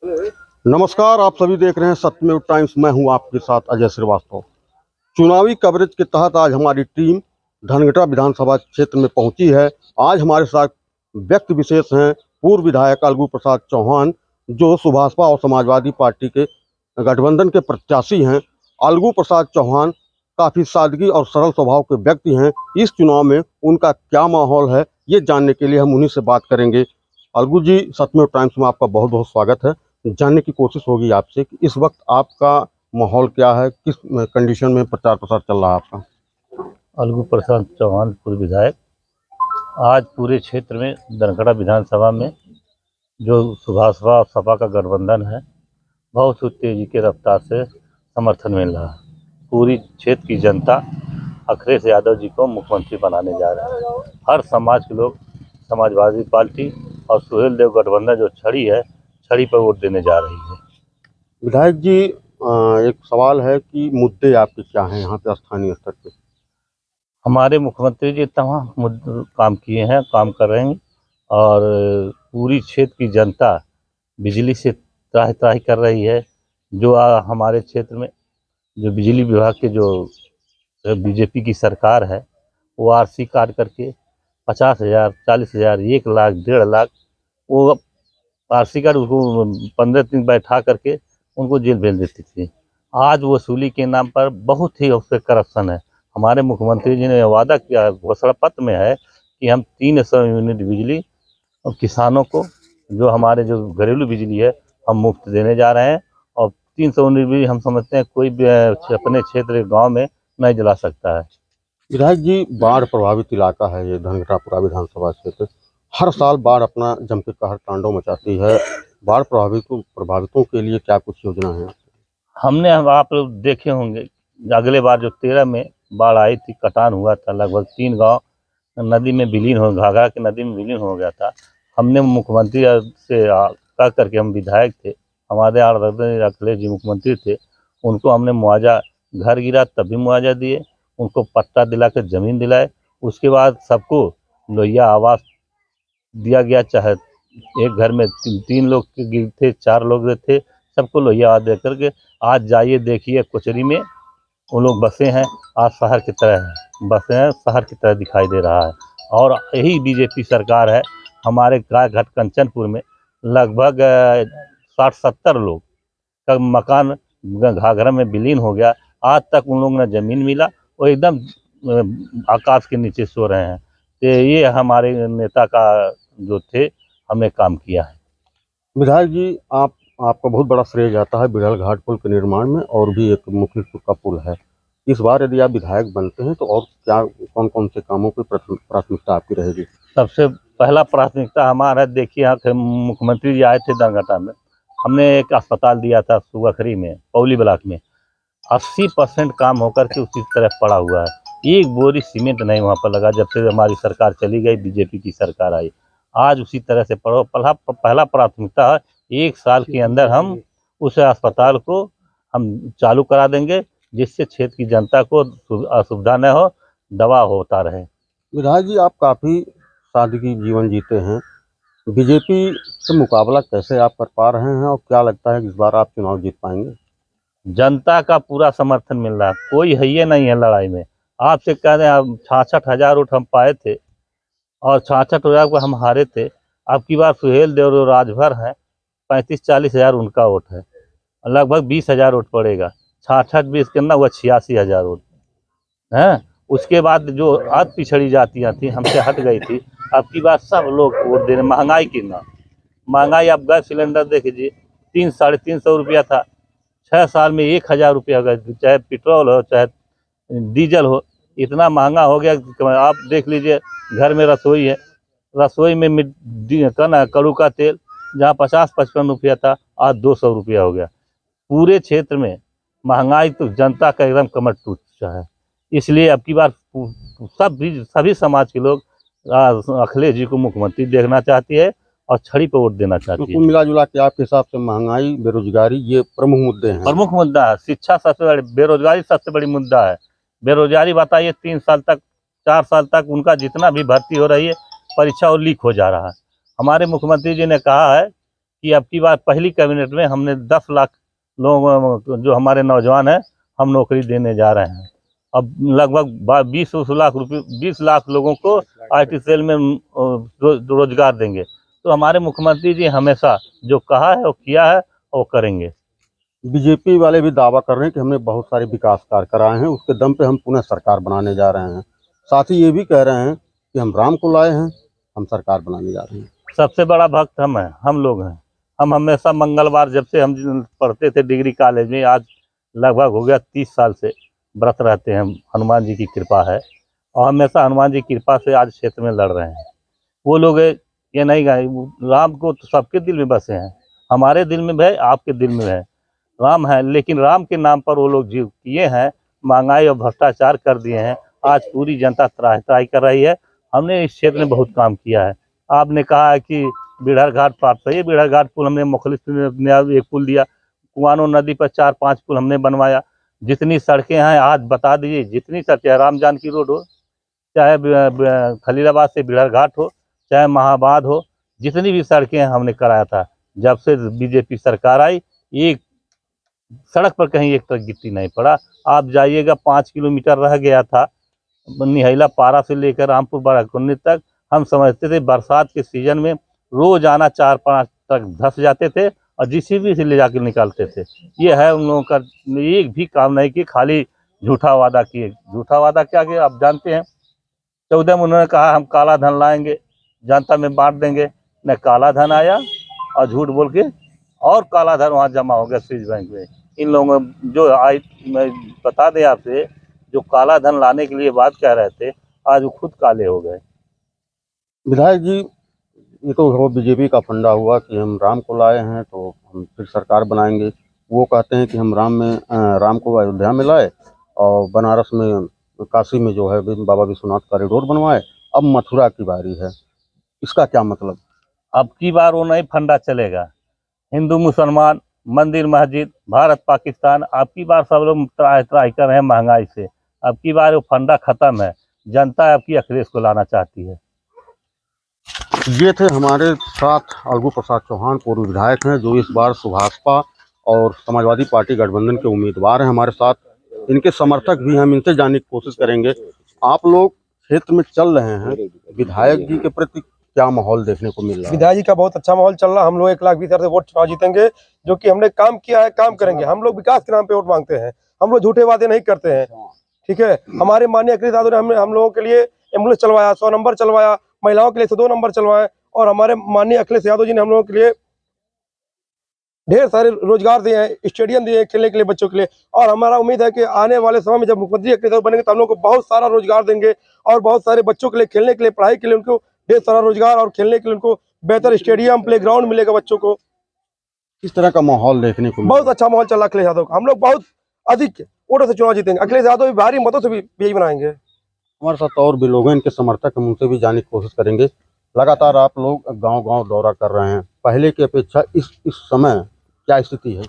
नमस्कार, आप सभी देख रहे हैं सत्यमेव टाइम्स। मैं हूं आपके साथ अजय श्रीवास्तव। चुनावी कवरेज के तहत आज हमारी टीम धनगटा विधानसभा क्षेत्र में पहुंची है। आज हमारे साथ व्यक्ति विशेष हैं पूर्व विधायक अलगू प्रसाद चौहान, जो सुभाषपा और समाजवादी पार्टी के गठबंधन के प्रत्याशी हैं। अलगू प्रसाद चौहान काफ़ी सादगी और सरल स्वभाव के व्यक्ति हैं। इस चुनाव में उनका क्या माहौल है, ये जानने के लिए हम उन्हीं से बात करेंगे। अलगू जी, सत्यमेव टाइम्स में आपका बहुत बहुत स्वागत है। जानने की कोशिश होगी आपसे कि इस वक्त आपका माहौल क्या है, किस कंडीशन में प्रचार प्रसार चल रहा है आपका। अलगू प्रसाद चौहान पूर्व विधायक आज पूरे क्षेत्र में धनगटा विधानसभा में जो सुभाषपा और सपा का गठबंधन है, बहुत ही तेजी के रफ्तार से समर्थन मिल रहा है। पूरी क्षेत्र की जनता अखिलेश यादव जी को मुख्यमंत्री बनाने जा रहा है। हर समाज के लोग समाजवादी पार्टी और सुहेल देव गठबंधन जो छड़ी है, छड़ी पर वोट देने जा रही है। विधायक जी, एक सवाल है कि मुद्दे आपके क्या हैं यहाँ पे स्थानीय स्तर पे। हमारे मुख्यमंत्री जी तमाम काम किए हैं, काम कर रहे हैं, और पूरी क्षेत्र की जनता बिजली से त्राहि त्राहि कर रही है। जो हमारे क्षेत्र में जो बिजली विभाग के जो बीजेपी की सरकार है, वो आरसी काट करके 50,000, 40,000, 1 लाख, 1.5 लाख वो आरसी कार्ड उसको 15 दिन बैठा करके उनको जेल भेज देती थी। आज वसूली के नाम पर बहुत ही उस पर करप्शन है। हमारे मुख्यमंत्री जी ने वादा किया, घोषणा पत्र में है कि हम 300 यूनिट बिजली और किसानों को, जो हमारे जो घरेलू बिजली है, हम मुफ्त देने जा रहे हैं। और 300 यूनिट बिजली हम समझते हैं कोई भी अपने क्षेत्र गांव में नहीं जला सकता है। विधायक जी, बाढ़ प्रभावित इलाका है ये धनगटापुरा विधानसभा क्षेत्र। हर साल बाढ़ अपना जम के कहर तांडव मचाती है। बाढ़ प्रभावितों के लिए क्या कुछ योजना है? हमने आप लोग देखे होंगे, अगले बार जो 13 में बाढ़ आई थी, कटान हुआ था, लगभग 3 गांव नदी में विलीन हो, घाघरा की नदी में विलीन हो गया था। हमने मुख्यमंत्री से कह करके, हम विधायक थे, हमारे अखिलेश जी मुख्यमंत्री थे, उनको हमने मुआवजा, घर गिरा तब भी मुआवजा दिए, उनको पट्टा दिला कर ज़मीन दिलाए। उसके बाद सबको लोहिया आवास दिया गया, चाहे एक घर में 3 लोग थे, 4 लोग थे, सबको लोहिया आवास दे करके आज जाइए देखिए कुचरी में वो लोग बसे हैं। आज शहर की तरह है, बसे हैं, शहर की तरह दिखाई दे रहा है। और यही बीजेपी सरकार है। हमारे गायघाट कंचनपुर में लगभग 60-70 लोग का मकान घाघरा में विलीन हो गया। आज तक उन लोगों ने ज़मीन मिला, वो एकदम आकाश के नीचे सो रहे हैं। तो ये हमारे नेता का जो थे, हमने काम किया है। विधायक जी, आपका बहुत बड़ा श्रेय जाता है बिरहल घाट पुल के निर्माण में, और भी एक मुखलिसपुर का पुल है। इस बार यदि आप विधायक बनते हैं तो और क्या, कौन कौन से कामों की प्राथमिकता आपकी रहेगी? सबसे पहला प्राथमिकता हमारा, देखिए यहाँ के मुख्यमंत्री जी आए थे धनगटा में, हमने एक अस्पताल दिया था सुगखरी में, पौली ब्लॉक में। 80% काम होकर के उसी तरह पड़ा हुआ है। एक बोरी सीमेंट नहीं वहाँ पर लगा जब से हमारी सरकार चली गई, बीजेपी की सरकार आई। आज उसी तरह से पढ़ो। पहला प्राथमिकता है, 1 साल के अंदर हम उस अस्पताल को हम चालू करा देंगे, जिससे क्षेत्र की जनता को असुविधा न हो, दवा होता रहे। विधायक जी, आप काफ़ी सादगी जीवन जीते हैं। बीजेपी से मुकाबला कैसे आप कर पा रहे हैं, और क्या लगता है कि इस बार आप चुनाव जीत पाएंगे? जनता का पूरा समर्थन मिल रहा है, कोई है ये नहीं है लड़ाई में। आपसे कह रहे हैं, 66,000 वोट हम पाए थे और 66,000 को हम हारे थे। अब की बार सुहेल देव जो राजभर हैं, 35-40 हज़ार उनका वोट है, लगभग 20,000 वोट पड़ेगा। 66-20 कितना हुआ, 86,000 वोट हैं। उसके बाद जो अति पिछड़ी जातियाँ थी, हमसे हट गई थी, अब की बार सब लोग वोट दे रहे। महंगाई कितना, महंगाई आप गैस सिलेंडर देख लीजिए, 300-350 रुपया था, 6 साल में 1,000 रुपया हो गया। चाहे पेट्रोल हो चाहे डीजल हो, इतना महंगा हो गया कि आप देख लीजिए। घर में रसोई है, रसोई में कहना कड़ू का तेल जहाँ 50-55 रुपया था, आज 200 रुपया हो गया। पूरे क्षेत्र में महंगाई तो जनता का एकदम कमर टूट चुका है। इसलिए अब की बार सभी समाज के लोग अखिलेश जी को मुख्यमंत्री देखना चाहती है और छड़ी पर वोट देना चाहती है। कुल मिला जुला के आपके हिसाब से महंगाई, बेरोजगारी, ये प्रमुख मुद्दे हैं? प्रमुख मुद्दा है। शिक्षा सबसे बड़ी, बेरोजगारी सबसे बड़ी मुद्दा है। बेरोजगारी बताइए, 3 साल तक, 4 साल तक उनका जितना भी भर्ती हो रही है, परीक्षा और लीक हो जा रहा है। हमारे मुख्यमंत्री जी ने कहा है कि अब की बार पहली कैबिनेट में हमने 10 लाख लोगों जो हमारे नौजवान हैं हम नौकरी देने जा रहे हैं। अब लगभग 20 लाख लोगों को IT सेल में रोजगार देंगे। तो हमारे मुख्यमंत्री जी हमेशा जो कहा है वो किया है और करेंगे। बीजेपी वाले भी दावा कर रहे हैं कि हमने बहुत सारे विकास कार्य कराए हैं, उसके दम पे हम पुनः सरकार बनाने जा रहे हैं। साथ ही ये भी कह रहे हैं कि हम राम को लाए हैं, हम सरकार बनाने जा रहे हैं। सबसे बड़ा भक्त हम लोग हैं। हम हमेशा मंगलवार जब से हम पढ़ते थे डिग्री कॉलेज में, आज लगभग हो गया 30 साल से व्रत रहते हैं। हनुमान जी की कृपा है और हमेशा हनुमान जी की कृपा से आज क्षेत्र में लड़ रहे हैं। वो लोग ये नहीं गए, राम को तो सबके दिल में बसे हैं, हमारे दिल में भी है, आपके दिल में है, राम है। लेकिन राम के नाम पर वो लोग जो किए हैं, महंगाई और भ्रष्टाचार कर दिए हैं। आज पूरी जनता त्राही त्राही कर रही है। हमने इस क्षेत्र में बहुत काम किया है। आपने कहा है कि बिड़हर घाट प्राप्त है, ये बिड़हर घाट पुल हमने मुखलिस ने एक पुल दिया, कुआनो नदी पर 4-5 पुल हमने बनवाया। जितनी सड़कें हैं आज बता दीजिए, जितनी सड़कें, राम जानकी रोड हो, चाहे खलीलाबाद से बिड़हर घाट हो, चाहे महाबाद हो, जितनी भी सड़कें हैं हमने कराया था। जब से बीजेपी सरकार आई, एक सड़क पर कहीं एक ट्रक गिट्टी नहीं पड़ा। आप जाइएगा 5 किलोमीटर रह गया था निहैला पारा से लेकर रामपुर बड़ाकुन्नी तक। हम समझते थे बरसात के सीजन में रोजाना 4-5 ट्रक धंस जाते थे और JCB से ले जाकर निकालते थे। ये है उन लोगों का, एक भी काम नहीं कि खाली झूठा वादा किए। झूठा वादा क्या किया आप जानते हैं। 14 में उन्होंने कहा हम काला धन लाएंगे, जनता में बांट देंगे। न काला धन आया और झूठ बोल के और काला धन वहाँ जमा हो गया स्विस बैंक में। इन लोगों जो आई, मैं बता दें आपसे, जो काला धन लाने के लिए बात कह रहे थे, आज वो खुद काले हो गए। विधायक जी, ये तो बीजेपी का फंडा हुआ कि हम राम को लाए हैं तो हम फिर सरकार बनाएंगे। वो कहते हैं कि हम राम को अयोध्या में लाए और बनारस में, काशी में जो है बाबा विश्वनाथ कॉरिडोर बनवाए, अब मथुरा की बारी है। इसका क्या मतलब? अब की बार वो नहीं फंडा चलेगा। हिंदू मुसलमान, मंदिर मस्जिद, भारत पाकिस्तान, अब की बार सब लोग त्राही कर रहे हैं महंगाई से। अब की बार वो फंडा खत्म है। जनता अब की अखिलेश को लाना चाहती है। ये थे हमारे साथ अलगू प्रसाद चौहान, पूर्व विधायक हैं, जो इस बार सुभाषपा और समाजवादी पार्टी गठबंधन के उम्मीदवार हैं हमारे साथ। इनके समर्थक भी, हम इनसे जानने की कोशिश करेंगे। आप लोग क्षेत्र में चल रहे हैं, विधायक जी के प्रति क्या माहौल देखने को मिल रहा है? विधायक जी का बहुत अच्छा माहौल चल रहा है। हम लोग 1,20,000 से वोट चुनाव जीतेंगे, जो कि हमने काम किया है, काम करेंगे। हम लोग विकास के नाम पे वोट मांगते हैं, हम लोग झूठे वादे नहीं करते हैं। ठीक है, हमारे माननीय अखिलेश यादव ने हम लोगों के लिए एम्बुलेंस चलवाया, 100 नंबर चलवाया, महिलाओं के लिए 102 नंबर चलवाए, और हमारे माननीय अखिलेश यादव जी ने हम लोगों के लिए ढेर सारे रोजगार दिए हैं, स्टेडियम दिए हैं खेलने के लिए बच्चों के लिए। और हमारा उम्मीद है कि आने वाले समय में जब मुख्यमंत्री अखिलेश यादव बनेंगे तो हम लोग को बहुत सारा रोजगार देंगे और बहुत सारे बच्चों के लिए खेलने के लिए, पढ़ाई के लिए उनको ढेर सारा रोजगार, और खेलने के लिए उनको बेहतर स्टेडियम, प्ले ग्राउंड मिलेगा बच्चों को। किस तरह का माहौल देखने को मिल बहुत अच्छा माहौल चल रहा है अखिलेश यादव का। हम लोग बहुत अधिक वोटों से चुनाव जीतेंगे, अखिलेश यादव भी भारी मतों से भी यही बनाएंगे। हमारे साथ और भी लोग हैं, इनके समर्थक, हम उनसे भी जानने की कोशिश करेंगे। लगातार आप लोग गांव-गांव दौरा कर रहे हैं, पहले की अपेक्षा इस समय क्या स्थिति है?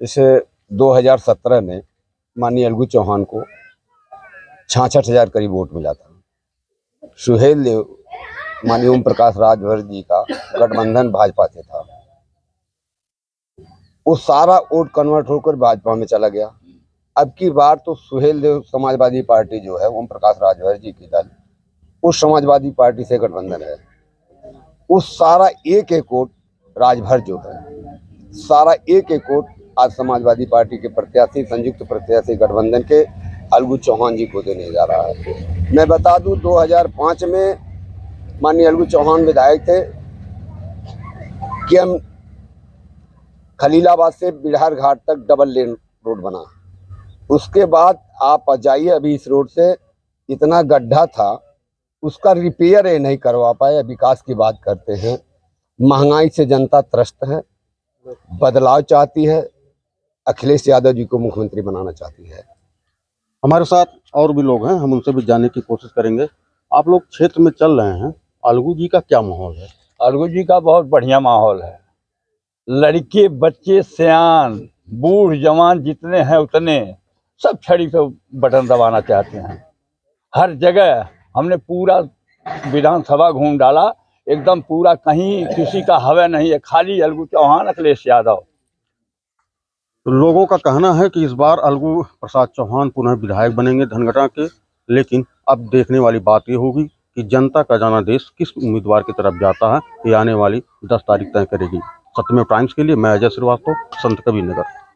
इसे 2017 में माननीय अलगू चौहान को 66,000 करीब वोट मिला था। सुहेल देव माननीय ओम प्रकाश राजभर जी का गठबंधन भाजपा से था, वो सारा वोट कन्वर्ट होकर भाजपा में चला गया। अब की बार तो सुहेल देव समाजवादी पार्टी जो है, ओम प्रकाश राजभर जी की दल, उस समाजवादी पार्टी से गठबंधन है। उस सारा एक वोट राजभर जो है, सारा एक वोट आज समाजवादी पार्टी के प्रत्याशी, संयुक्त प्रत्याशी गठबंधन के अलगू चौहान जी को देने जा रहा है। मैं बता दूं, 2005 में माननीय अलगू चौहान विधायक थे कि हम खलीलाबाद से बिड़हर घाट तक डबल लेन रोड बना। उसके बाद आप जाइए, अभी इस रोड से इतना गड्ढा था, उसका रिपेयर ये नहीं करवा पाए। विकास की बात करते हैं, महंगाई से जनता त्रस्त है, बदलाव चाहती है, अखिलेश यादव जी को मुख्यमंत्री बनाना चाहती है। हमारे साथ और भी लोग हैं, हम उनसे भी जानने की कोशिश करेंगे। आप लोग क्षेत्र में चल रहे हैं, अलगू जी का क्या माहौल है? अलगू जी का बहुत बढ़िया माहौल है। लड़के, बच्चे, सियान, बूढ़, जवान जितने हैं उतने सब छड़ी पे बटन दबाना चाहते हैं। हर जगह हमने पूरा विधानसभा घूम डाला, एकदम पूरा, कहीं किसी का हवा नहीं है, खाली अलगू चौहान, अखिलेश यादव। लोगों का कहना है कि इस बार अलगू प्रसाद चौहान पुनः विधायक बनेंगे धनगटा के, लेकिन अब देखने वाली बात ये होगी कि जनता का जाना देश किस उम्मीदवार की तरफ जाता है, ये आने वाली 10 तारीख तय करेगी। सत्यमेव टाइम्स के लिए मैं अजय श्रीवास्तव, संत कबीर नगर।